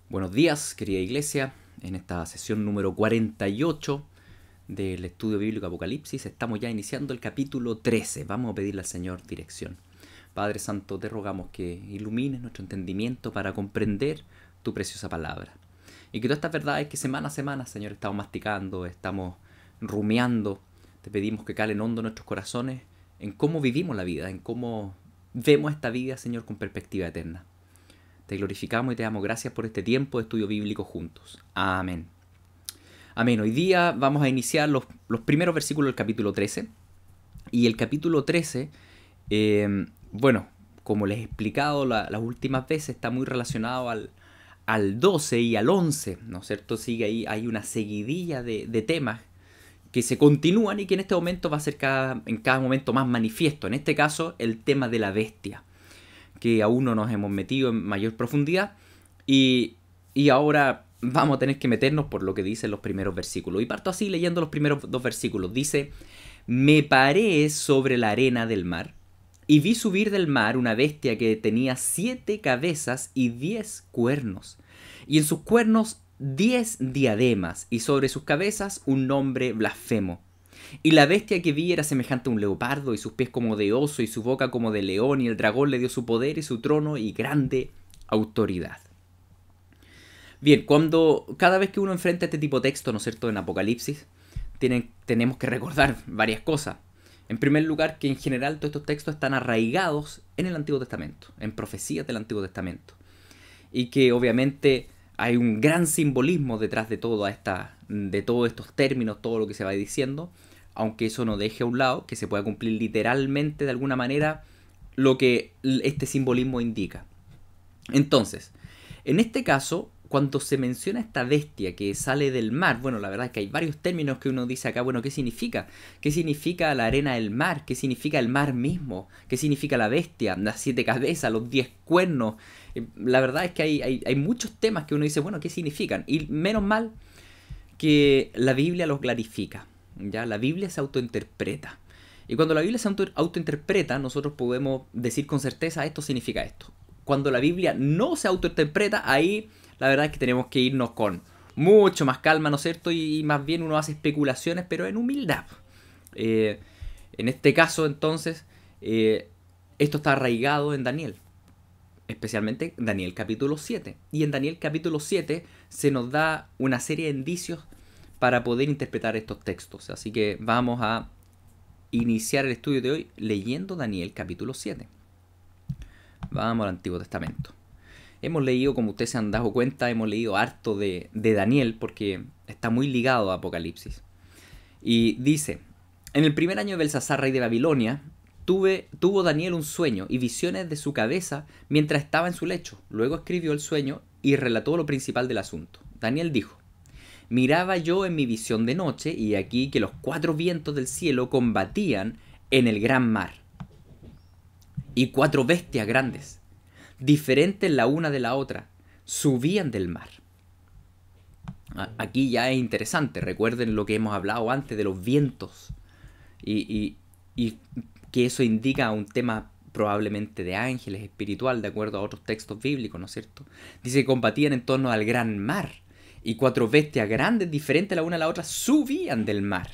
Buenos días, querida iglesia. En esta sesión número 48 del estudio bíblico Apocalipsis estamos ya iniciando el capítulo 13. Vamos a pedirle al Señor dirección. Padre Santo, te rogamos que ilumines nuestro entendimiento para comprender tu preciosa palabra. Y que todas estas verdades que semana a semana, Señor, estamos masticando, estamos rumiando, te pedimos que calen hondo nuestros corazones en cómo vivimos la vida, en cómo vemos esta vida, Señor, con perspectiva eterna. Te glorificamos y te damos gracias por este tiempo de estudio bíblico juntos. Amén. Amén. Hoy día vamos a iniciar los primeros versículos del capítulo 13. Y el capítulo 13, como les he explicado las últimas veces, está muy relacionado al 12 y al 11, ¿no es cierto? Sigue ahí, hay una seguidilla de temas que se continúan y que en este momento va a ser en cada momento más manifiesto. En este caso, el tema de la bestia, que aún no nos hemos metido en mayor profundidad y ahora vamos a tener que meternos por lo que dicen los primeros versículos. Y parto así leyendo los primeros dos versículos. Dice: me paré sobre la arena del mar y vi subir del mar una bestia que tenía 7 cabezas y 10 cuernos, y en sus cuernos 10 diademas, y sobre sus cabezas un nombre blasfemo. Y la bestia que vi era semejante a un leopardo, y sus pies como de oso, y su boca como de león, y el dragón le dio su poder y su trono y grande autoridad. Bien, cada vez que uno enfrenta este tipo de texto, ¿no es cierto?, en Apocalipsis, tenemos que recordar varias cosas. En primer lugar, que en general todos estos textos están arraigados en el Antiguo Testamento, en profecías del Antiguo Testamento. Y que obviamente hay un gran simbolismo detrás de todos estos términos, todo lo que se va diciendo, aunque eso no deje a un lado que se pueda cumplir literalmente de alguna manera lo que este simbolismo indica. Entonces, en este caso, cuando se menciona esta bestia que sale del mar, bueno, la verdad es que hay varios términos que uno dice acá, bueno, ¿qué significa? ¿Qué significa la arena del mar? ¿Qué significa el mar mismo? ¿Qué significa la bestia? Las 7 cabezas, los 10 cuernos. La verdad es que hay muchos temas que uno dice, bueno, ¿qué significan? Y menos mal que la Biblia los clarifica, ¿ya? La Biblia se autointerpreta. Y cuando la Biblia se autointerpreta, nosotros podemos decir con certeza, esto significa esto. Cuando la Biblia no se autointerpreta, ahí la verdad es que tenemos que irnos con mucho más calma, ¿no es cierto? Y más bien uno hace especulaciones, pero en humildad. En este caso, entonces, esto está arraigado en Daniel. Especialmente Daniel capítulo 7. Y en Daniel capítulo 7 se nos da una serie de indicios para poder interpretar estos textos. Así que vamos a iniciar el estudio de hoy leyendo Daniel capítulo 7. Vamos al Antiguo Testamento. Hemos leído, como ustedes se han dado cuenta, hemos leído harto de Daniel porque está muy ligado a Apocalipsis. Y dice: en el primer año de Belsasar, rey de Babilonia, tuvo Daniel un sueño y visiones de su cabeza mientras estaba en su lecho. Luego escribió el sueño y relató lo principal del asunto. Daniel dijo: miraba yo en mi visión de noche, y aquí que los 4 vientos del cielo combatían en el gran mar. Y 4 bestias grandes, diferentes la una de la otra, subían del mar. Aquí ya es interesante, recuerden lo que hemos hablado antes de los vientos. Y que eso indica un tema probablemente de ángeles, espiritual, de acuerdo a otros textos bíblicos, ¿no es cierto? Dice que combatían en torno al gran mar, y 4 bestias grandes, diferentes la una a la otra, subían del mar.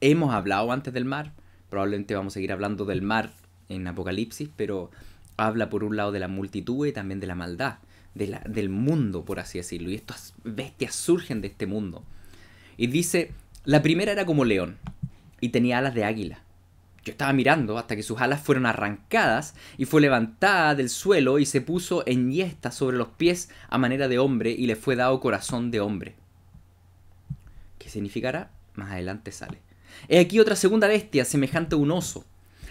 Hemos hablado antes del mar, probablemente vamos a seguir hablando del mar en Apocalipsis, pero habla por un lado de la multitud y también de la maldad, del mundo, por así decirlo. Y estas bestias surgen de este mundo. Y dice: la primera era como león y tenía alas de águila. Yo estaba mirando hasta que sus alas fueron arrancadas y fue levantada del suelo y se puso enhiesta sobre los pies a manera de hombre, y le fue dado corazón de hombre. ¿Qué significará? Más adelante sale. He aquí otra segunda bestia, semejante a un oso,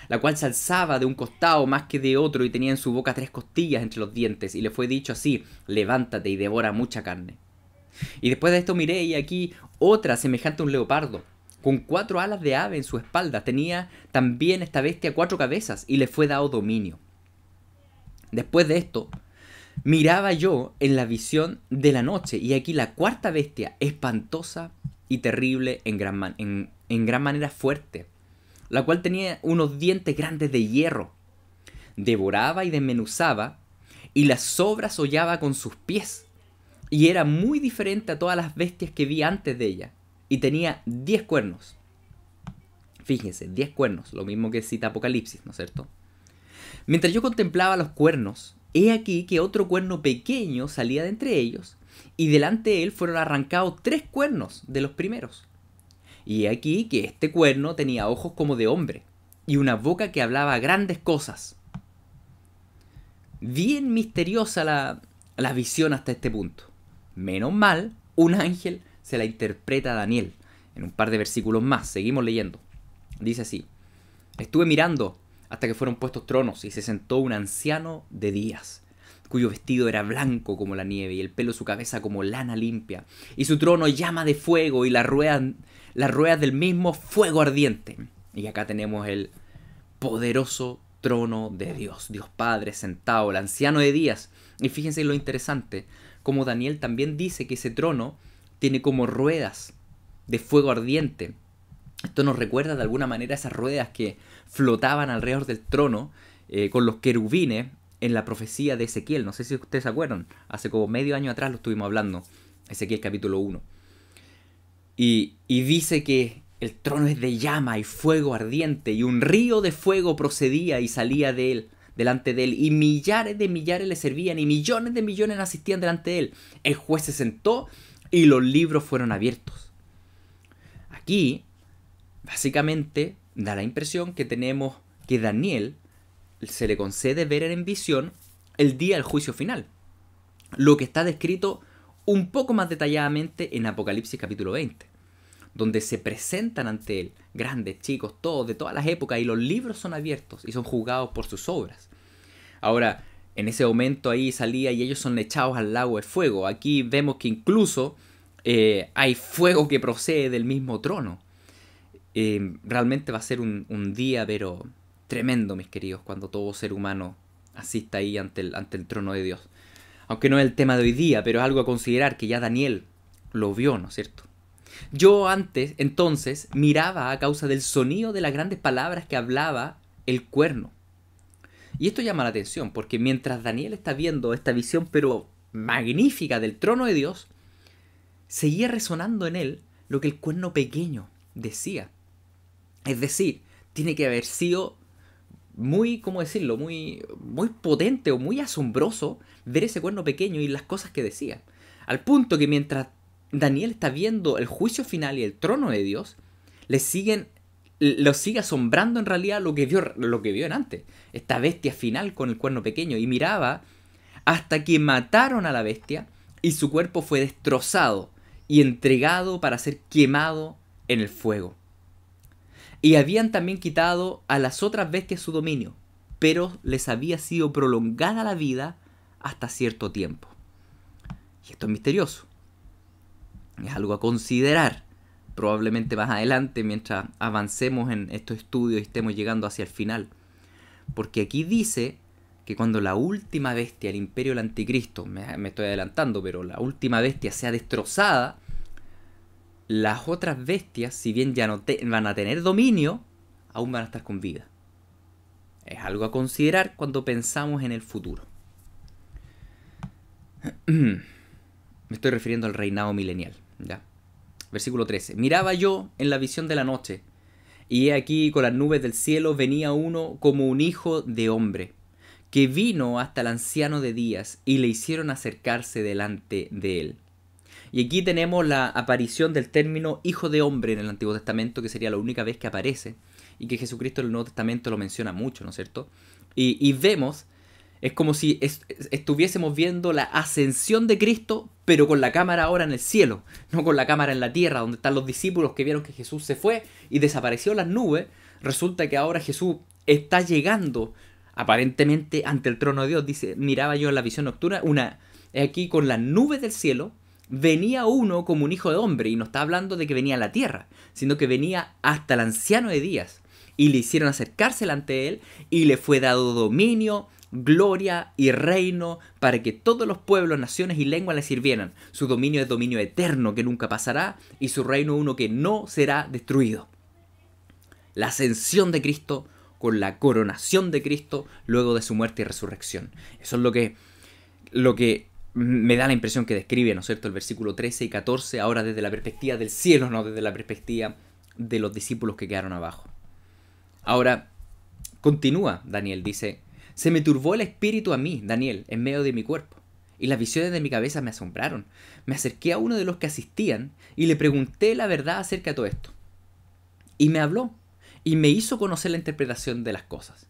la cual se alzaba de un costado más que de otro, y tenía en su boca 3 costillas entre los dientes, y le fue dicho así: levántate y devora mucha carne. Y después de esto miré, y aquí otra semejante a un leopardo, con 4 alas de ave en su espalda. Tenía también esta bestia 4 cabezas, y le fue dado dominio. Después de esto miraba yo en la visión de la noche, y aquí la 4ª bestia, espantosa y terrible, en gran manera fuerte, la cual tenía unos dientes grandes de hierro. Devoraba y desmenuzaba y las sobras hollaba con sus pies. Y era muy diferente a todas las bestias que vi antes de ella. Y tenía 10 cuernos. Fíjense, 10 cuernos, lo mismo que cita Apocalipsis, ¿no es cierto? Mientras yo contemplaba los cuernos, he aquí que otro cuerno pequeño salía de entre ellos, y delante de él fueron arrancados 3 cuernos de los primeros. Y he aquí que este cuerno tenía ojos como de hombre, y una boca que hablaba grandes cosas. Bien misteriosa la visión hasta este punto. Menos mal, un ángel se la interpreta a Daniel. En un par de versículos más, seguimos leyendo. Dice así: estuve mirando hasta que fueron puestos tronos y se sentó un anciano de días, cuyo vestido era blanco como la nieve y el pelo de su cabeza como lana limpia, y su trono llama de fuego y las ruedas del mismo fuego ardiente. Y acá tenemos el poderoso trono de Dios, Dios Padre sentado, el anciano de días. Y fíjense lo interesante, como Daniel también dice que ese trono tiene como ruedas de fuego ardiente. Esto nos recuerda de alguna manera esas ruedas que flotaban alrededor del trono con los querubines en la profecía de Ezequiel. No sé si ustedes se acuerdan, hace como medio año atrás lo estuvimos hablando, Ezequiel capítulo 1. Y dice que el trono es de llama y fuego ardiente, y un río de fuego procedía y salía de él, delante de él, y millares de millares le servían, y millones de millones asistían delante de él. El juez se sentó y los libros fueron abiertos. Aquí, básicamente, da la impresión que tenemos que Daniel se le concede ver en visión el día del juicio final, lo que está descrito un poco más detalladamente en Apocalipsis capítulo 20, donde se presentan ante él grandes, chicos, todos, de todas las épocas, y los libros son abiertos y son juzgados por sus obras. Ahora, en ese momento ahí salía y ellos son echados al lago de fuego. Aquí vemos que incluso hay fuego que procede del mismo trono. Realmente va a ser un día, pero tremendo, mis queridos, cuando todo ser humano asista ahí ante el trono de Dios. Aunque no es el tema de hoy día, pero es algo a considerar que ya Daniel lo vio, ¿no es cierto? Yo antes, entonces, miraba a causa del sonido de las grandes palabras que hablaba el cuerno. Y esto llama la atención, porque mientras Daniel está viendo esta visión, pero magnífica, del trono de Dios, seguía resonando en él lo que el cuerno pequeño decía. Es decir, tiene que haber sido muy, ¿cómo decirlo?, muy potente o muy asombroso ver ese cuerno pequeño y las cosas que decía. Al punto que mientras Daniel está viendo el juicio final y el trono de Dios, lo sigue asombrando en realidad lo que vio en antes. Esta bestia final con el cuerno pequeño. Y miraba hasta que mataron a la bestia y su cuerpo fue destrozado y entregado para ser quemado en el fuego. Y habían también quitado a las otras bestias su dominio, pero les había sido prolongada la vida hasta cierto tiempo. Y esto es misterioso. Es algo a considerar, probablemente más adelante, mientras avancemos en estos estudios y estemos llegando hacia el final. Porque aquí dice que cuando la última bestia, el imperio del anticristo, me estoy adelantando, pero la última bestia sea destrozada, las otras bestias, si bien ya no van a tener dominio, aún van a estar con vida. Es algo a considerar cuando pensamos en el futuro. Me estoy refiriendo al reinado milenial, ¿ya? Versículo 13. Miraba yo en la visión de la noche, y he aquí con las nubes del cielo venía uno como un hijo de hombre, que vino hasta el anciano de días, y le hicieron acercarse delante de él. Y aquí tenemos la aparición del término hijo de hombre en el Antiguo Testamento, que sería la única vez que aparece, y que Jesucristo en el Nuevo Testamento lo menciona mucho, ¿no es cierto? Y vemos, es como si estuviésemos viendo la ascensión de Cristo, pero con la cámara ahora en el cielo, no con la cámara en la tierra, donde están los discípulos que vieron que Jesús se fue y desapareció en las nubes. Resulta que ahora Jesús está llegando aparentemente ante el trono de Dios. Dice, miraba yo en la visión nocturna, aquí con las nubes del cielo, venía uno como un hijo de hombre, y no está hablando de que venía a la tierra, sino que venía hasta el anciano de días, y le hicieron acercarse ante él, y le fue dado dominio, gloria y reino, para que todos los pueblos, naciones y lenguas le sirvieran. Su dominio es dominio eterno que nunca pasará, y su reino uno que no será destruido. La ascensión de Cristo con la coronación de Cristo luego de su muerte y resurrección. Eso es lo que lo que me da la impresión que describe, ¿no es cierto?, el versículo 13 y 14, ahora desde la perspectiva del cielo, no desde la perspectiva de los discípulos que quedaron abajo. Ahora, continúa Daniel, dice: se me turbó el espíritu a mí, Daniel, en medio de mi cuerpo, y las visiones de mi cabeza me asombraron. Me acerqué a uno de los que asistían y le pregunté la verdad acerca de todo esto. Y me habló, y me hizo conocer la interpretación de las cosas.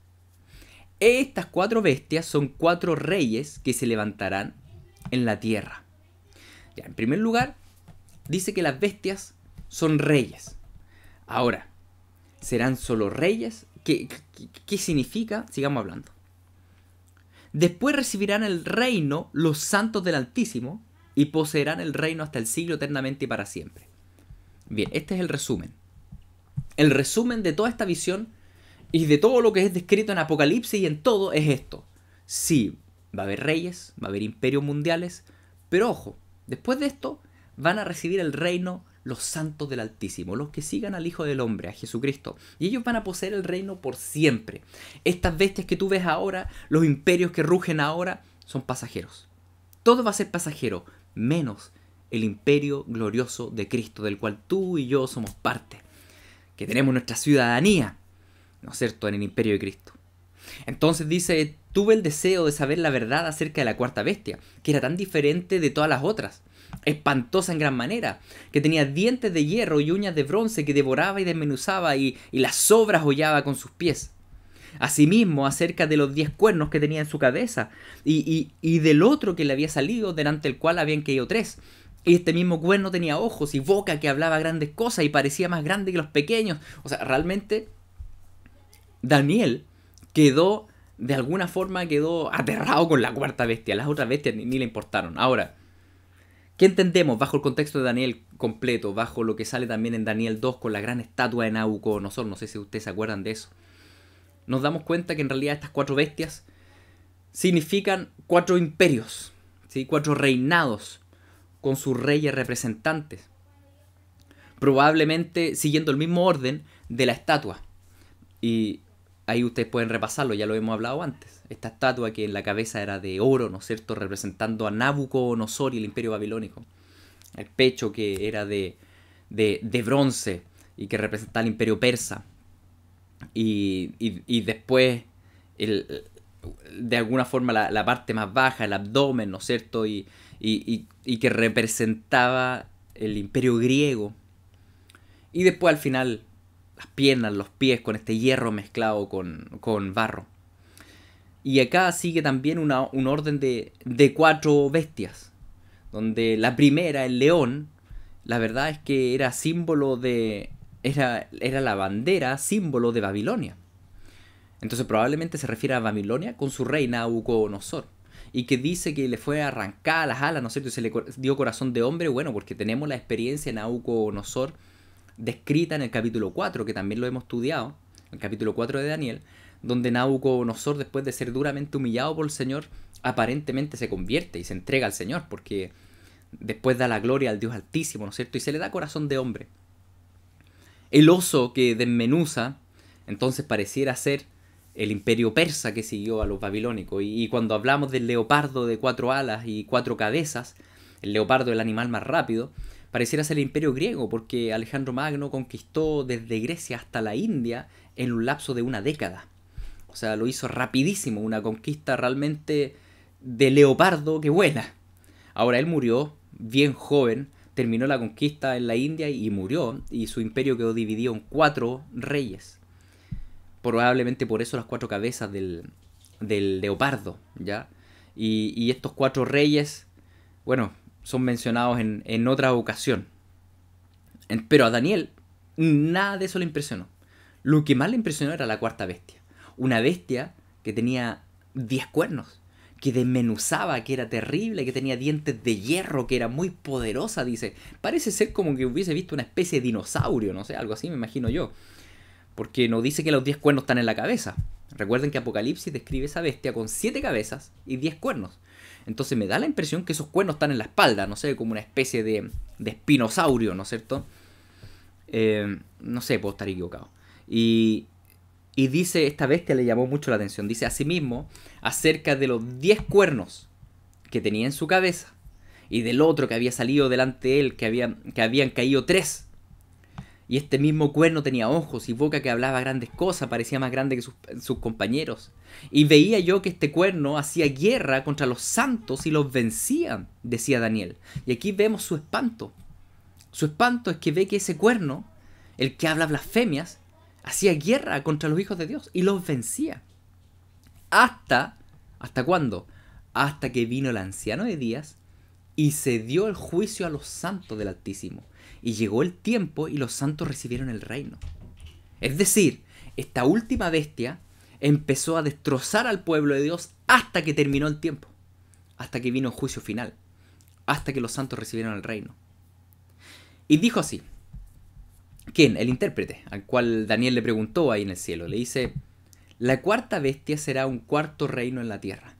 Estas 4 bestias son 4 reyes que se levantarán en la tierra. Ya, en primer lugar, dice que las bestias son reyes. Ahora, ¿serán solo reyes? ¿Qué significa? Sigamos hablando. Después recibirán el reino los santos del Altísimo y poseerán el reino hasta el siglo eternamente y para siempre. Bien, este es el resumen. El resumen de toda esta visión y de todo lo que es descrito en Apocalipsis y en todo es esto. Sí, va a haber reyes, va a haber imperios mundiales, pero ojo, después de esto van a recibir el reino los santos del Altísimo, los que sigan al Hijo del Hombre, a Jesucristo. Y ellos van a poseer el reino por siempre. Estas bestias que tú ves ahora, los imperios que rugen ahora, son pasajeros. Todo va a ser pasajero, menos el imperio glorioso de Cristo, del cual tú y yo somos parte, que tenemos nuestra ciudadanía, ¿no es cierto?, en el imperio de Cristo. Entonces dice: tuve el deseo de saber la verdad acerca de la 4ª bestia, que era tan diferente de todas las otras, espantosa en gran manera, que tenía dientes de hierro y uñas de bronce, que devoraba y desmenuzaba y las sobras hollaba con sus pies. Asimismo, acerca de los 10 cuernos que tenía en su cabeza, y del otro que le había salido, delante del cual habían caído 3. Y este mismo cuerno tenía ojos y boca que hablaba grandes cosas y parecía más grande que los pequeños. O sea, realmente Daniel quedó, de alguna forma, quedó aterrado con la 4ª bestia. Las otras bestias ni le importaron. Ahora, ¿qué entendemos bajo el contexto de Daniel completo? Bajo lo que sale también en Daniel 2 con la gran estatua de Nabucodonosor. No sé si ustedes se acuerdan de eso. Nos damos cuenta que en realidad estas 4 bestias significan 4 imperios, ¿sí? 4 reinados con sus reyes representantes. Probablemente siguiendo el mismo orden de la estatua. Y ahí ustedes pueden repasarlo, ya lo hemos hablado antes. Esta estatua que en la cabeza era de oro, ¿no es cierto?, representando a Nabucodonosor y el imperio babilónico. El pecho que era de bronce y que representaba el imperio persa. Y después, de alguna forma, la parte más baja, el abdomen, ¿no es cierto?, y que representaba el imperio griego. Y después al final las piernas, los pies con este hierro mezclado con barro. Y acá sigue también un orden de 4 bestias, donde la primera, el león, la verdad es que era símbolo de... Era la bandera, símbolo de Babilonia. Entonces probablemente se refiere a Babilonia con su rey Nabucodonosor. Y que dice que le fue arrancada las alas, ¿no es cierto?, y se le dio corazón de hombre. Bueno, porque tenemos la experiencia de Nabucodonosor descrita en el capítulo 4, que también lo hemos estudiado, el capítulo 4 de Daniel, donde Nabucodonosor, después de ser duramente humillado por el Señor, aparentemente se convierte y se entrega al Señor, porque después da la gloria al Dios Altísimo, ¿no es cierto?, y se le da corazón de hombre. El oso que desmenuza, entonces pareciera ser el imperio persa que siguió a los babilónicos. Y cuando hablamos del leopardo de 4 alas y 4 cabezas, el leopardo es el animal más rápido, pareciera ser el imperio griego, porque Alejandro Magno conquistó desde Grecia hasta la India en un lapso de 1 década. O sea, lo hizo rapidísimo, una conquista realmente de leopardo que vuela. Ahora él murió bien joven, terminó la conquista en la India y murió, y su imperio quedó dividido en 4 reyes. Probablemente por eso las 4 cabezas del leopardo, ¿ya? Y estos 4 reyes, bueno, son mencionados en otra ocasión. Pero a Daniel nada de eso le impresionó. Lo que más le impresionó era la 4ª bestia. Una bestia que tenía 10 cuernos, que desmenuzaba, que era terrible, que tenía dientes de hierro, que era muy poderosa, dice. Parece ser como que hubiese visto una especie de dinosaurio, no sé, algo así me imagino yo. Porque no dice que los 10 cuernos están en la cabeza. Recuerden que Apocalipsis describe esa bestia con 7 cabezas y 10 cuernos. Entonces me da la impresión que esos cuernos están en la espalda, no sé, como una especie de espinosaurio, ¿no es cierto? No sé, puedo estar equivocado. Y dice, esta bestia le llamó mucho la atención. Dice asimismo, acerca de los 10 cuernos que tenía en su cabeza y del otro que había salido delante de él, que habían caído 3. Y este mismo cuerno tenía ojos y boca que hablaba grandes cosas, parecía más grande que sus compañeros. Y veía yo que este cuerno hacía guerra contra los santos y los vencía, decía Daniel. Y aquí vemos su espanto. Su espanto es que ve que ese cuerno, el que habla blasfemias, hacía guerra contra los hijos de Dios y los vencía. ¿Hasta cuándo? Hasta que vino el anciano de días y se dio el juicio a los santos del Altísimo. Y llegó el tiempo y los santos recibieron el reino. Es decir, esta última bestia empezó a destrozar al pueblo de Dios hasta que terminó el tiempo. Hasta que vino el juicio final. Hasta que los santos recibieron el reino. Y dijo así. ¿Quién? El intérprete, al cual Daniel le preguntó ahí en el cielo. Le dice: la cuarta bestia será un cuarto reino en la tierra,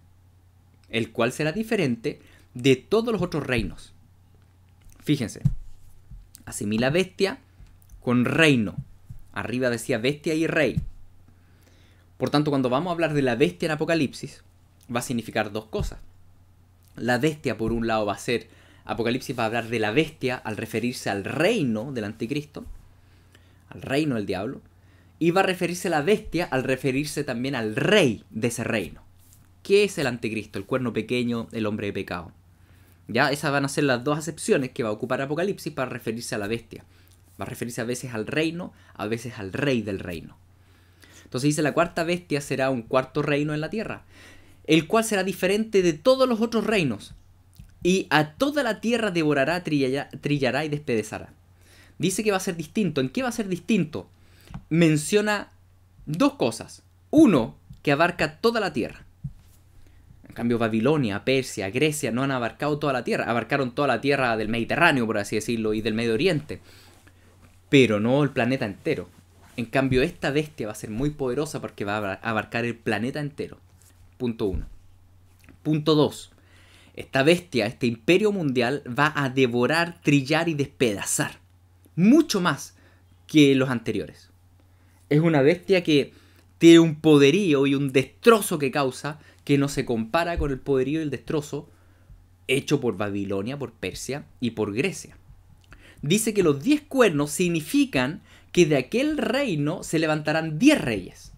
el cual será diferente de todos los otros reinos. Fíjense. Asimila bestia con reino. Arriba decía bestia y rey. Por tanto, cuando vamos a hablar de la bestia en Apocalipsis, va a significar 2 cosas. La bestia, por un lado, va a ser... Apocalipsis va a hablar de la bestia al referirse al reino del anticristo, al reino del diablo, y va a referirse a la bestia al referirse también al rey de ese reino. ¿Qué es el anticristo? El cuerno pequeño, el hombre de pecado. Ya, esas van a ser las 2 acepciones que va a ocupar Apocalipsis para referirse a la bestia. Va a referirse a veces al reino, a veces al rey del reino. Entonces dice: la cuarta bestia será un cuarto reino en la tierra, el cual será diferente de todos los otros reinos, y a toda la tierra devorará, trillará y despedazará. Dice que va a ser distinto. ¿En qué va a ser distinto? Menciona 2 cosas. 1, que abarca toda la tierra. En cambio, Babilonia, Persia, Grecia no han abarcado toda la tierra. Abarcaron toda la tierra del Mediterráneo, por así decirlo, y del Medio Oriente. Pero no el planeta entero. En cambio, esta bestia va a ser muy poderosa porque va a abarcar el planeta entero. Punto 1. Punto 2. Esta bestia, este imperio mundial, va a devorar, trillar y despedazar. Mucho más que los anteriores. Es una bestia que tiene un poderío y un destrozo que causa que no se compara con el poderío y el destrozo hecho por Babilonia, por Persia y por Grecia. Dice que los 10 cuernos significan que de aquel reino se levantarán 10 reyes.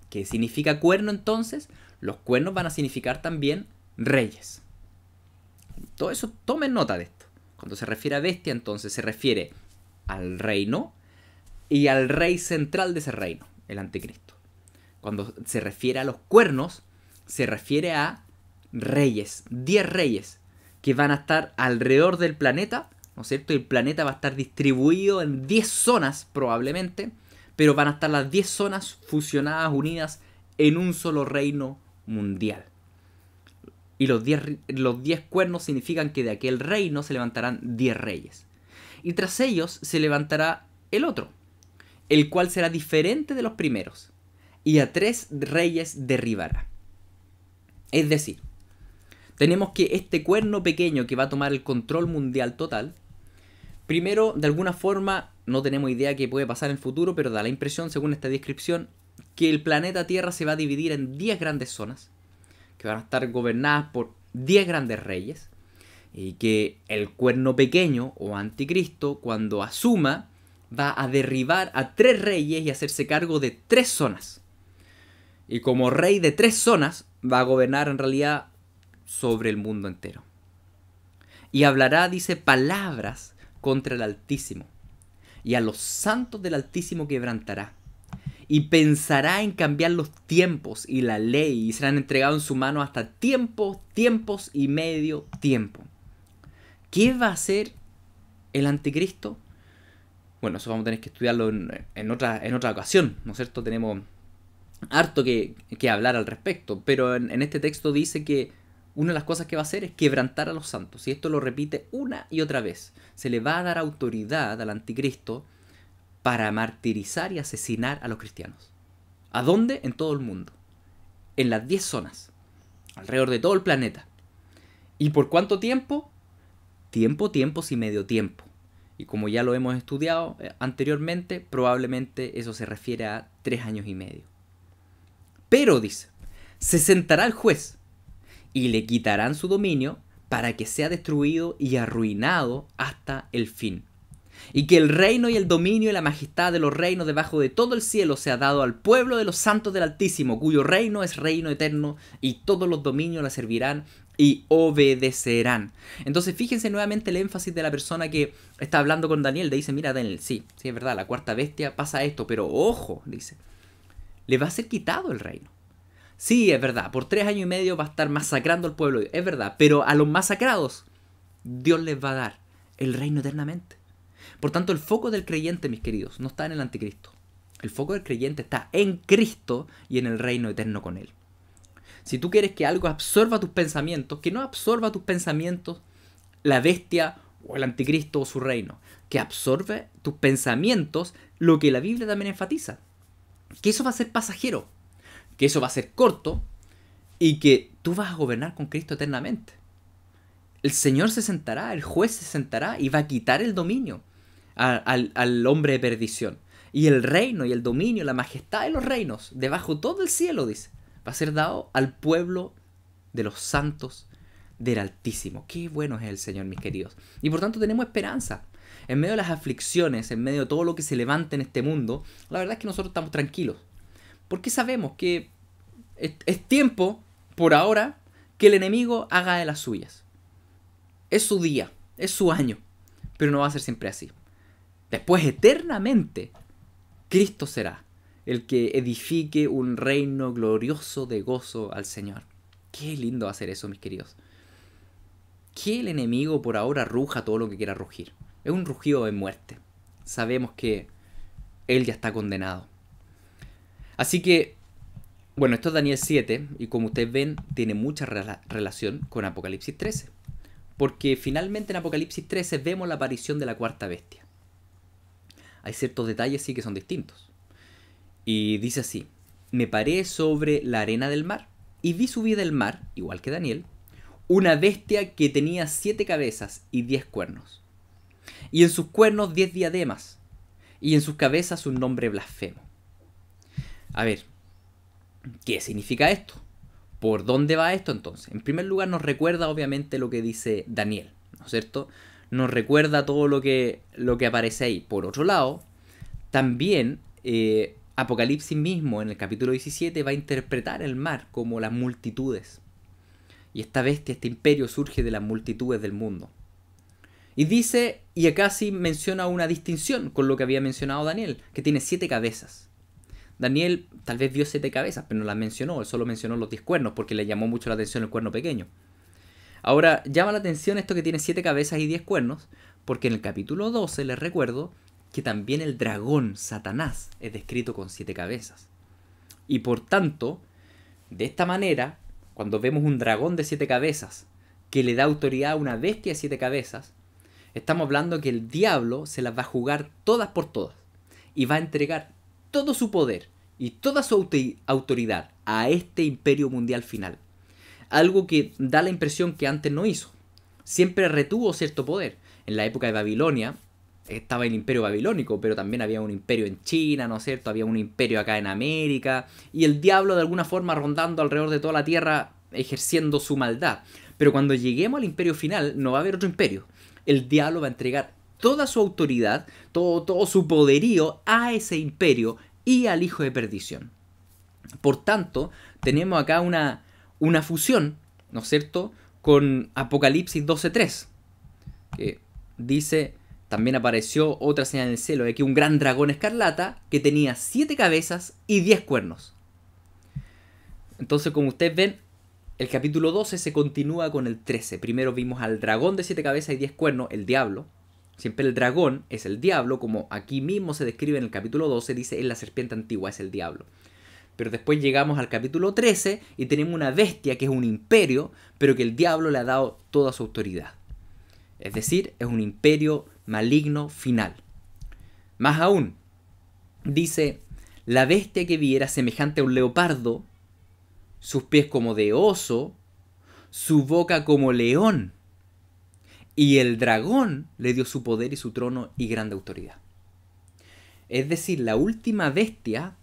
¿Qué significa cuerno entonces? Los cuernos van a significar también reyes. Todo eso, tomen nota de esto. Cuando se refiere a bestia, entonces se refiere al reino y al rey central de ese reino, el anticristo. Cuando se refiere a los cuernos, se refiere a reyes, 10 reyes que van a estar alrededor del planeta, ¿no es cierto? Y el planeta va a estar distribuido en 10 zonas probablemente, pero van a estar las 10 zonas fusionadas, unidas en un solo reino mundial. Y los 10 cuernos significan que de aquel reino se levantarán 10 reyes. Y tras ellos se levantará el otro, el cual será diferente de los primeros, y a 3 reyes derribará. Es decir, tenemos que este cuerno pequeño que va a tomar el control mundial total, primero, de alguna forma, no tenemos idea qué puede pasar en el futuro, pero da la impresión, según esta descripción, que el planeta Tierra se va a dividir en 10 grandes zonas, que van a estar gobernadas por 10 grandes reyes, y que el cuerno pequeño o anticristo, cuando asuma, va a derribar a 3 reyes y hacerse cargo de 3 zonas. Y como rey de 3 zonas, va a gobernar en realidad sobre el mundo entero. Y hablará, dice, palabras contra el Altísimo, y a los santos del Altísimo quebrantará. Y pensará en cambiar los tiempos y la ley, y serán entregados en su mano hasta tiempos y medio tiempo. ¿Qué va a hacer el anticristo? Bueno, eso vamos a tener que estudiarlo en otra ocasión, ¿no es cierto? Tenemos harto que hablar al respecto, pero en este texto dice que una de las cosas que va a hacer es quebrantar a los santos, y esto lo repite una y otra vez. Se le va a dar autoridad al anticristo para martirizar y asesinar a los cristianos. ¿A dónde? En todo el mundo. En las 10 zonas. Alrededor de todo el planeta. ¿Y por cuánto tiempo? Tiempos y medio tiempo. Y como ya lo hemos estudiado anteriormente, probablemente eso se refiere a 3 años y medio. Pero, dice, se sentará el juez y le quitarán su dominio para que sea destruido y arruinado hasta el fin. Y que el reino y el dominio y la majestad de los reinos debajo de todo el cielo sea dado al pueblo de los santos del Altísimo, cuyo reino es reino eterno, y todos los dominios la servirán y obedecerán. Entonces fíjense nuevamente el énfasis de la persona que está hablando con Daniel. Le dice, mira Daniel, sí, es verdad, la cuarta bestia pasa esto, pero ojo, dice, le va a ser quitado el reino. Sí, es verdad, por 3 años y medio va a estar masacrando al pueblo, es verdad, pero a los masacrados Dios les va a dar el reino eternamente. Por tanto, el foco del creyente, mis queridos, no está en el anticristo. El foco del creyente está en Cristo y en el reino eterno con Él. Si tú quieres que algo absorba tus pensamientos, que no absorba tus pensamientos la bestia o el anticristo o su reino, que absorbe tus pensamientos lo que la Biblia también enfatiza, que eso va a ser pasajero, que eso va a ser corto y que tú vas a gobernar con Cristo eternamente. El Señor se sentará, el juez se sentará y va a quitar el dominio al hombre de perdición. Y el reino y el dominio, la majestad de los reinos, debajo todo el cielo, dice, va a ser dado al pueblo de los santos del Altísimo. Qué bueno es el Señor, mis queridos. Y por tanto tenemos esperanza. En medio de las aflicciones, en medio de todo lo que se levanta en este mundo, la verdad es que nosotros estamos tranquilos. Porque sabemos que es tiempo, por ahora, que el enemigo haga de las suyas. Es su día, es su año, pero no va a ser siempre así. Después, eternamente, Cristo será el que edifique un reino glorioso de gozo al Señor. Qué lindo hacer eso, mis queridos. Que el enemigo por ahora ruja todo lo que quiera rugir. Es un rugido de muerte. Sabemos que él ya está condenado. Así que, bueno, esto es Daniel 7 y como ustedes ven, tiene mucha relación con Apocalipsis 13. Porque finalmente en Apocalipsis 13 vemos la aparición de la cuarta bestia. Hay ciertos detalles sí que son distintos. Y dice así: me paré sobre la arena del mar y vi subir del mar, igual que Daniel, una bestia que tenía 7 cabezas y 10 cuernos. Y en sus cuernos 10 diademas. Y en sus cabezas un nombre blasfemo. A ver, ¿qué significa esto? ¿Por dónde va esto entonces? En primer lugar nos recuerda obviamente lo que dice Daniel, ¿no es cierto? Nos recuerda todo lo que aparece ahí. Por otro lado, también Apocalipsis mismo en el capítulo 17 va a interpretar el mar como las multitudes. Y esta bestia, este imperio surge de las multitudes del mundo. Y dice, y acá sí menciona una distinción con lo que había mencionado Daniel, que tiene 7 cabezas. Daniel tal vez vio 7 cabezas, pero no las mencionó, él solo mencionó los 10 cuernos porque le llamó mucho la atención el cuerno pequeño. Ahora, llama la atención esto que tiene 7 cabezas y 10 cuernos, porque en el capítulo 12 les recuerdo que también el dragón, Satanás, es descrito con 7 cabezas. Y por tanto, de esta manera, cuando vemos un dragón de 7 cabezas que le da autoridad a una bestia de 7 cabezas, estamos hablando que el diablo se las va a jugar todas por todas y va a entregar todo su poder y toda su autoridad a este imperio mundial final. Algo que da la impresión que antes no hizo. Siempre retuvo cierto poder. En la época de Babilonia estaba el imperio babilónico, pero también había un imperio en China, ¿no es cierto? Había un imperio acá en América, y el diablo de alguna forma rondando alrededor de toda la tierra, ejerciendo su maldad. Pero cuando lleguemos al imperio final, no va a haber otro imperio. El diablo va a entregar toda su autoridad, todo su poderío a ese imperio y al hijo de perdición. Por tanto, tenemos acá una fusión, ¿no es cierto?, con Apocalipsis 12:3, que dice: también apareció otra señal en el cielo, de que un gran dragón escarlata que tenía 7 cabezas y 10 cuernos. Entonces, como ustedes ven, el capítulo 12 se continúa con el 13. Primero vimos al dragón de 7 cabezas y 10 cuernos, el diablo. Siempre el dragón es el diablo, como aquí mismo se describe en el capítulo 12, dice: es la serpiente antigua, es el diablo. Pero después llegamos al capítulo 13 y tenemos una bestia que es un imperio, pero que el diablo le ha dado toda su autoridad. Es decir, es un imperio maligno final. Más aún, dice: la bestia que vi era semejante a un leopardo, sus pies como de oso, su boca como león. Y el dragón le dio su poder y su trono y grande autoridad. Es decir, la última bestia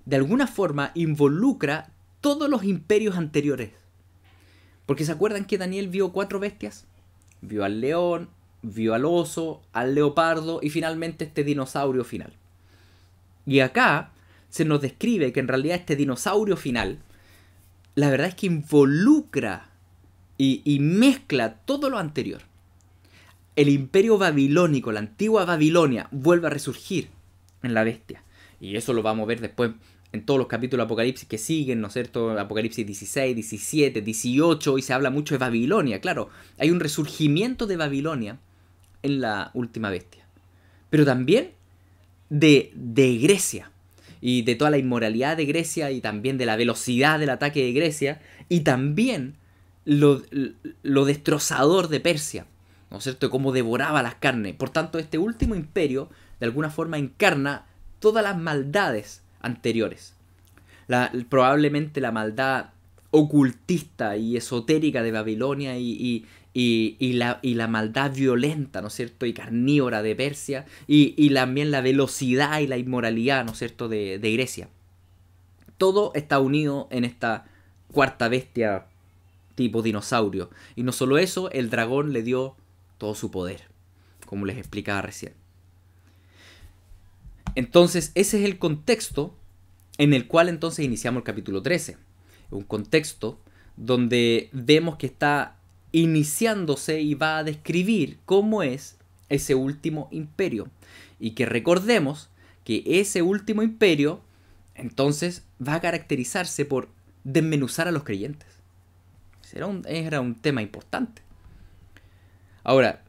de alguna forma involucra todos los imperios anteriores. Porque se acuerdan que Daniel vio 4 bestias. Vio al león, vio al oso, al leopardo y finalmente este dinosaurio final. Y acá se nos describe que en realidad este dinosaurio final, la verdad es que involucra y mezcla todo lo anterior. El imperio babilónico, la antigua Babilonia, vuelve a resurgir en la bestia. Y eso lo vamos a ver después en todos los capítulos de Apocalipsis que siguen, ¿no es cierto? Apocalipsis 16, 17, 18, y se habla mucho de Babilonia. Claro, hay un resurgimiento de Babilonia en la última bestia. Pero también de Grecia. Y de toda la inmoralidad de Grecia y también de la velocidad del ataque de Grecia. Y también lo destrozador de Persia, ¿no es cierto? Cómo devoraba las carnes. Por tanto, este último imperio de alguna forma encarna todas las maldades anteriores. Probablemente la maldad ocultista y esotérica de Babilonia y la maldad violenta, ¿no es cierto? Y carnívora de Persia y también la velocidad y la inmoralidad, ¿no es cierto? De Grecia. Todo está unido en esta cuarta bestia tipo dinosaurio. Y no solo eso, el dragón le dio todo su poder, como les explicaba recién. Entonces, ese es el contexto en el cual entonces iniciamos el capítulo 13. Un contexto donde vemos que está iniciándose y va a describir cómo es ese último imperio. Y que recordemos que ese último imperio entonces va a caracterizarse por desmenuzar a los creyentes. Era un tema importante. Ahora,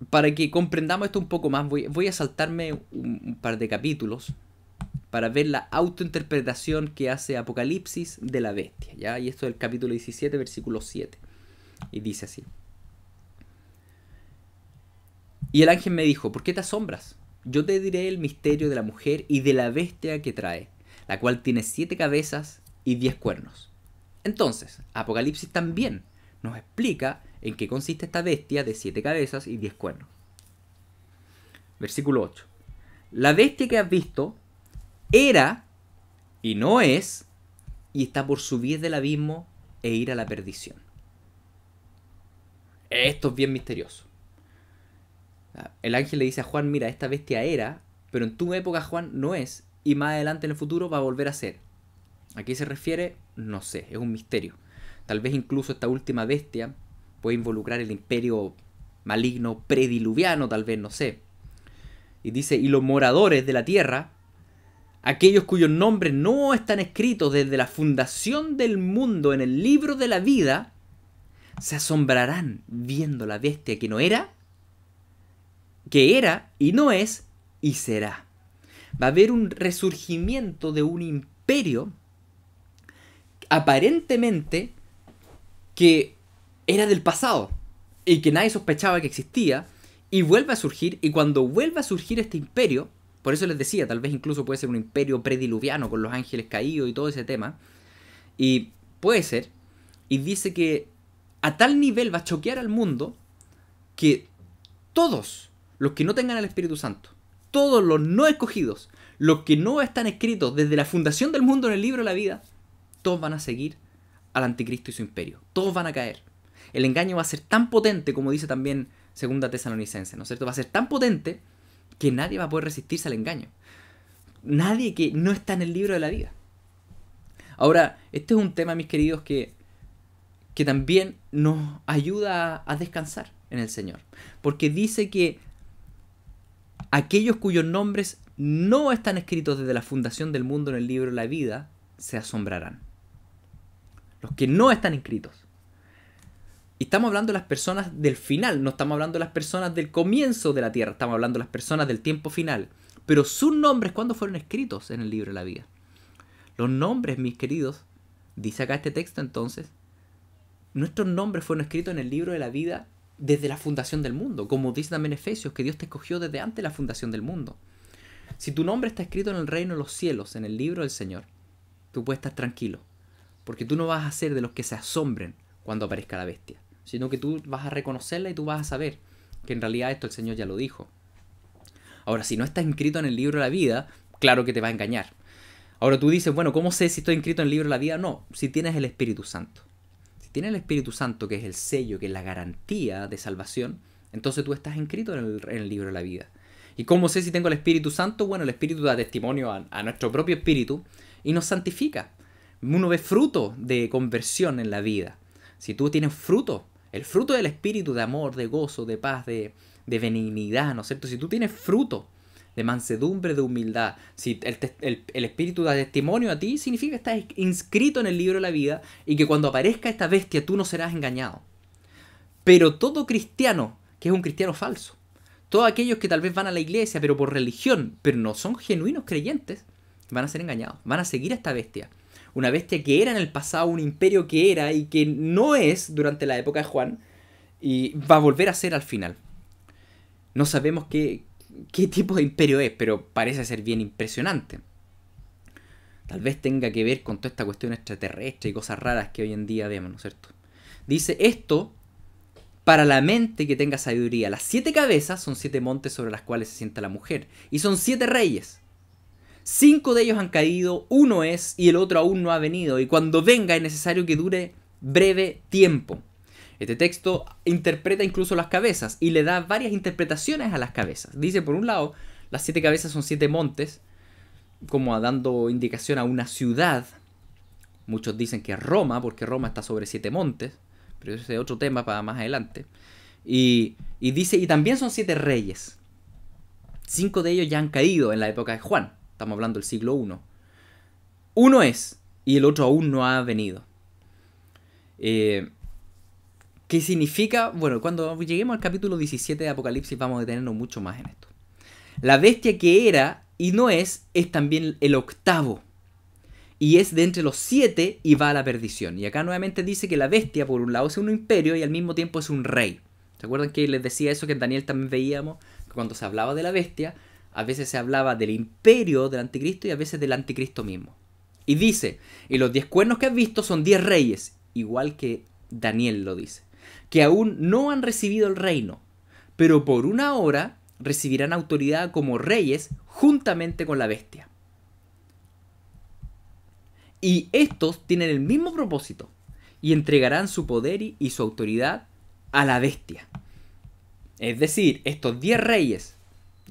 para que comprendamos esto un poco más, voy a saltarme un par de capítulos para ver la autointerpretación que hace Apocalipsis de la bestia, ¿ya? Y esto es el capítulo 17, versículo 7. Y dice así. Y el ángel me dijo, ¿por qué te asombras? Yo te diré el misterio de la mujer y de la bestia que trae, la cual tiene 7 cabezas y 10 cuernos. Entonces, Apocalipsis también nos explica en qué consiste esta bestia de 7 cabezas y 10 cuernos. Versículo 8. La bestia que has visto era y no es, y está por subir del abismo e ir a la perdición. Esto es bien misterioso. El ángel le dice a Juan, mira, esta bestia era, pero en tu época, Juan, no es, y más adelante en el futuro va a volver a ser. ¿A qué se refiere? No sé, es un misterio. Tal vez incluso esta última bestia puede involucrar el imperio maligno prediluviano, tal vez, no sé. Y dice, y los moradores de la tierra, aquellos cuyos nombres no están escritos desde la fundación del mundo en el libro de la vida, se asombrarán viendo la bestia que no era, que era y no es y será. Va a haber un resurgimiento de un imperio aparentemente que era del pasado y que nadie sospechaba que existía y vuelve a surgir, y cuando vuelve a surgir este imperio, por eso les decía, tal vez incluso puede ser un imperio prediluviano con los ángeles caídos y todo ese tema, y puede ser, y dice que a tal nivel va a choquear al mundo que todos los que no tengan el Espíritu Santo, todos los no escogidos, los que no están escritos desde la fundación del mundo en el libro de la vida, todos van a seguir al anticristo y su imperio. Todos van a caer. El engaño va a ser tan potente, como dice también Segunda Tesalonicense, ¿no es cierto? Va a ser tan potente que nadie va a poder resistirse al engaño. Nadie que no está en el libro de la vida. Ahora, este es un tema, mis queridos, que también nos ayuda a descansar en el Señor. Porque dice que aquellos cuyos nombres no están escritos desde la fundación del mundo en el libro de la vida, se asombrarán. Los que no están inscritos. Y estamos hablando de las personas del final, no estamos hablando de las personas del comienzo de la tierra, estamos hablando de las personas del tiempo final. Pero sus nombres, ¿cuándo fueron escritos en el libro de la vida? Los nombres, mis queridos, dice acá este texto entonces, nuestros nombres fueron escritos en el libro de la vida desde la fundación del mundo, como dice también Efesios, que Dios te escogió desde antes de la fundación del mundo. Si tu nombre está escrito en el reino de los cielos, en el libro del Señor, tú puedes estar tranquilo, porque tú no vas a ser de los que se asombren cuando aparezca la bestia, sino que tú vas a reconocerla y tú vas a saber que en realidad esto el Señor ya lo dijo. Ahora, si no está inscrito en el libro de la vida, claro que te va a engañar. Ahora tú dices, bueno, ¿cómo sé si estoy inscrito en el libro de la vida? No, si tienes el Espíritu Santo. Si tienes el Espíritu Santo, que es el sello, que es la garantía de salvación, entonces tú estás inscrito en el libro de la vida. ¿Y cómo sé si tengo el Espíritu Santo? Bueno, el Espíritu da testimonio a nuestro propio espíritu y nos santifica. Uno ve fruto de conversión en la vida. Si tú tienes fruto, el fruto del Espíritu de amor, de gozo, de paz, de benignidad, ¿no es cierto? Si tú tienes fruto de mansedumbre, de humildad, si el Espíritu da testimonio a ti, significa que estás inscrito en el libro de la vida y que cuando aparezca esta bestia tú no serás engañado. Pero todo cristiano, que es un cristiano falso, todos aquellos que tal vez van a la iglesia, pero por religión, pero no son genuinos creyentes, van a ser engañados, van a seguir a esta bestia. Una bestia que era en el pasado, un imperio que era y que no es durante la época de Juan, y va a volver a ser al final. No sabemos qué tipo de imperio es, pero parece ser bien impresionante. Tal vez tenga que ver con toda esta cuestión extraterrestre y cosas raras que hoy en día vemos, ¿no es cierto? Dice esto para la mente que tenga sabiduría. Las 7 cabezas son 7 montes sobre las cuales se sienta la mujer. Y son 7 reyes. 5 de ellos han caído, uno es y el otro aún no ha venido. Y cuando venga es necesario que dure breve tiempo. Este texto interpreta incluso las cabezas y le da varias interpretaciones a las cabezas. Dice, por un lado, las 7 cabezas son 7 montes, como dando indicación a una ciudad. Muchos dicen que es Roma, porque Roma está sobre 7 montes, pero ese es otro tema para más adelante. Y dice, y también son 7 reyes. 5 de ellos ya han caído en la época de Juan. Estamos hablando del siglo I. Uno es, y el otro aún no ha venido. ¿Qué significa? Bueno, cuando lleguemos al capítulo 17 de Apocalipsis vamos a detenernos mucho más en esto. La bestia que era y no es también el octavo. Y es de entre los 7 y va a la perdición. Y acá nuevamente dice que la bestia por un lado es un imperio y al mismo tiempo es un rey. ¿Se acuerdan que les decía eso que en Daniel también veíamos? Que cuando se hablaba de la bestia, a veces se hablaba del imperio del anticristo y a veces del anticristo mismo. Y dice, y los 10 cuernos que has visto son 10 reyes, igual que Daniel lo dice, que aún no han recibido el reino, pero por una hora recibirán autoridad como reyes juntamente con la bestia. Y estos tienen el mismo propósito y entregarán su poder y su autoridad a la bestia. Es decir, estos 10 reyes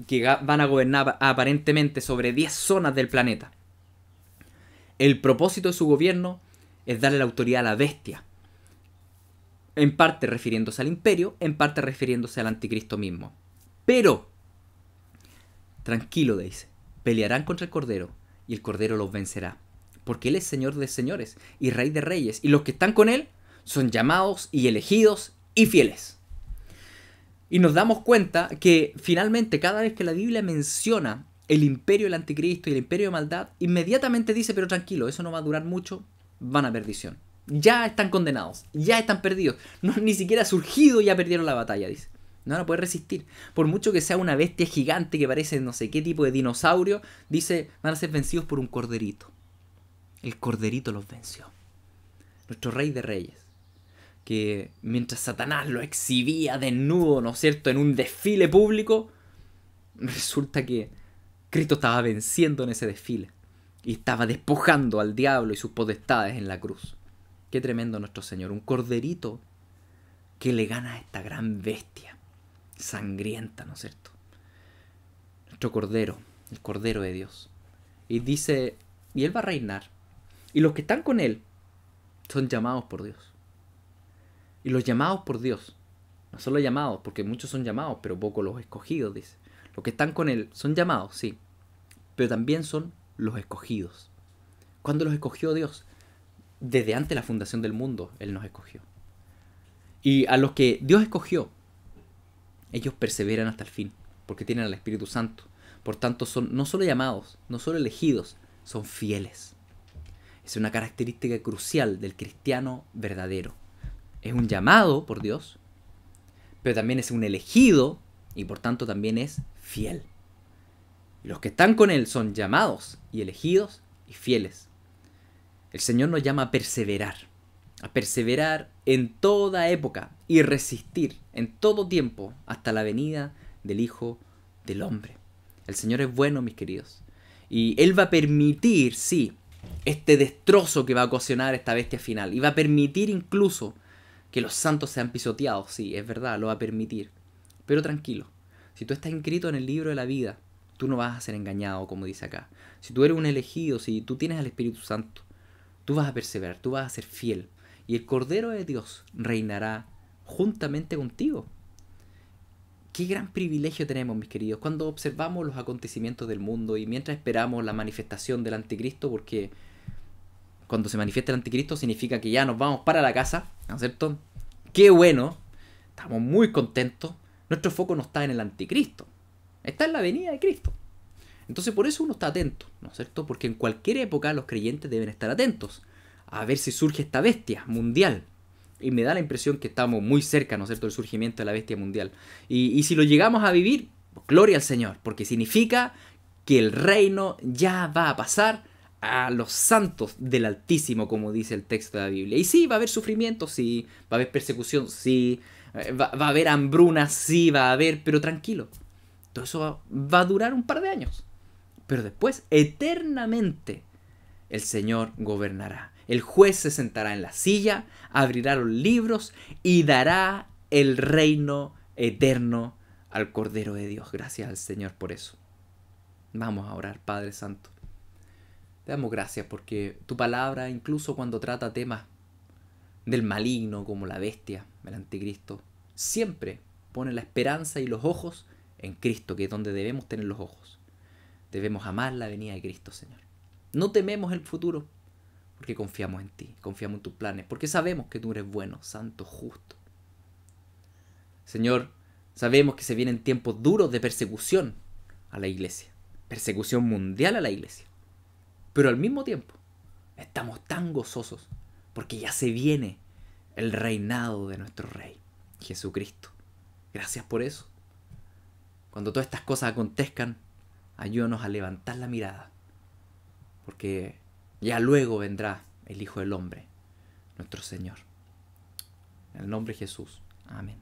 que van a gobernar aparentemente sobre 10 zonas del planeta. El propósito de su gobierno es darle la autoridad a la bestia. En parte refiriéndose al imperio, en parte refiriéndose al anticristo mismo. Pero, tranquilo, dice, pelearán contra el Cordero y el Cordero los vencerá. Porque Él es Señor de señores y Rey de reyes. Y los que están con Él son llamados y elegidos y fieles. Y nos damos cuenta que finalmente cada vez que la Biblia menciona el imperio del anticristo y el imperio de maldad, inmediatamente dice, pero tranquilo, eso no va a durar mucho, van a perdición. Ya están condenados, ya están perdidos. No, ni siquiera ha surgido y ya perdieron la batalla, dice. No van a poder resistir. Por mucho que sea una bestia gigante que parece no sé qué tipo de dinosaurio, dice, van a ser vencidos por un corderito. El corderito los venció. Nuestro Rey de Reyes. Que mientras Satanás lo exhibía desnudo, ¿no es cierto?, en un desfile público, resulta que Cristo estaba venciendo en ese desfile. Y estaba despojando al diablo y sus potestades en la cruz. Qué tremendo nuestro Señor. Un corderito que le gana a esta gran bestia. Sangrienta, ¿no es cierto? Nuestro cordero. El cordero de Dios. Y dice, y Él va a reinar. Y los que están con Él son llamados por Dios. Y los llamados por Dios, no solo llamados, porque muchos son llamados, pero pocos los escogidos, dice. Los que están con Él son llamados, sí, pero también son los escogidos. ¿Cuándo los escogió Dios? Desde antes de la fundación del mundo, Él nos escogió. Y a los que Dios escogió, ellos perseveran hasta el fin, porque tienen al Espíritu Santo. Por tanto, son no solo llamados, no solo elegidos, son fieles. Es una característica crucial del cristiano verdadero. Es un llamado por Dios, pero también es un elegido y por tanto también es fiel. Y los que están con Él son llamados y elegidos y fieles. El Señor nos llama a perseverar en toda época y resistir en todo tiempo hasta la venida del Hijo del Hombre. El Señor es bueno, mis queridos, y Él va a permitir, sí, este destrozo que va a ocasionar esta bestia final. Y va a permitir incluso que los santos sean pisoteados. Sí, es verdad, lo va a permitir. Pero tranquilo, si tú estás inscrito en el libro de la vida, tú no vas a ser engañado, como dice acá. Si tú eres un elegido, si tú tienes al Espíritu Santo, tú vas a perseverar, tú vas a ser fiel. Y el Cordero de Dios reinará juntamente contigo. Qué gran privilegio tenemos, mis queridos, cuando observamos los acontecimientos del mundo y mientras esperamos la manifestación del anticristo, porque cuando se manifiesta el anticristo significa que ya nos vamos para la casa, ¿no es cierto? Qué bueno, estamos muy contentos. Nuestro foco no está en el anticristo, está en la venida de Cristo. Entonces por eso uno está atento, ¿no es cierto? Porque en cualquier época los creyentes deben estar atentos a ver si surge esta bestia mundial. Y me da la impresión que estamos muy cerca, ¿no es cierto?, del surgimiento de la bestia mundial. Y si lo llegamos a vivir, gloria al Señor, porque significa que el reino ya va a pasar a los santos del Altísimo, como dice el texto de la Biblia. Y sí, va a haber sufrimiento, sí, va a haber persecución, sí, va a haber hambruna, sí, va a haber, pero tranquilo. Todo eso va a durar un par de años. Pero después, eternamente, el Señor gobernará. El juez se sentará en la silla, abrirá los libros y dará el reino eterno al Cordero de Dios. Gracias al Señor por eso. Vamos a orar, Padre Santo. Te damos gracias porque tu palabra, incluso cuando trata temas del maligno como la bestia, el anticristo, siempre pone la esperanza y los ojos en Cristo, que es donde debemos tener los ojos. Debemos amar la venida de Cristo, Señor. No tememos el futuro, porque confiamos en ti, confiamos en tus planes, porque sabemos que tú eres bueno, santo, justo. Señor, sabemos que se vienen tiempos duros de persecución a la iglesia, persecución mundial a la iglesia. Pero al mismo tiempo, estamos tan gozosos, porque ya se viene el reinado de nuestro Rey, Jesucristo. Gracias por eso. Cuando todas estas cosas acontezcan, ayúdanos a levantar la mirada, porque ya luego vendrá el Hijo del Hombre, nuestro Señor. En el nombre de Jesús. Amén.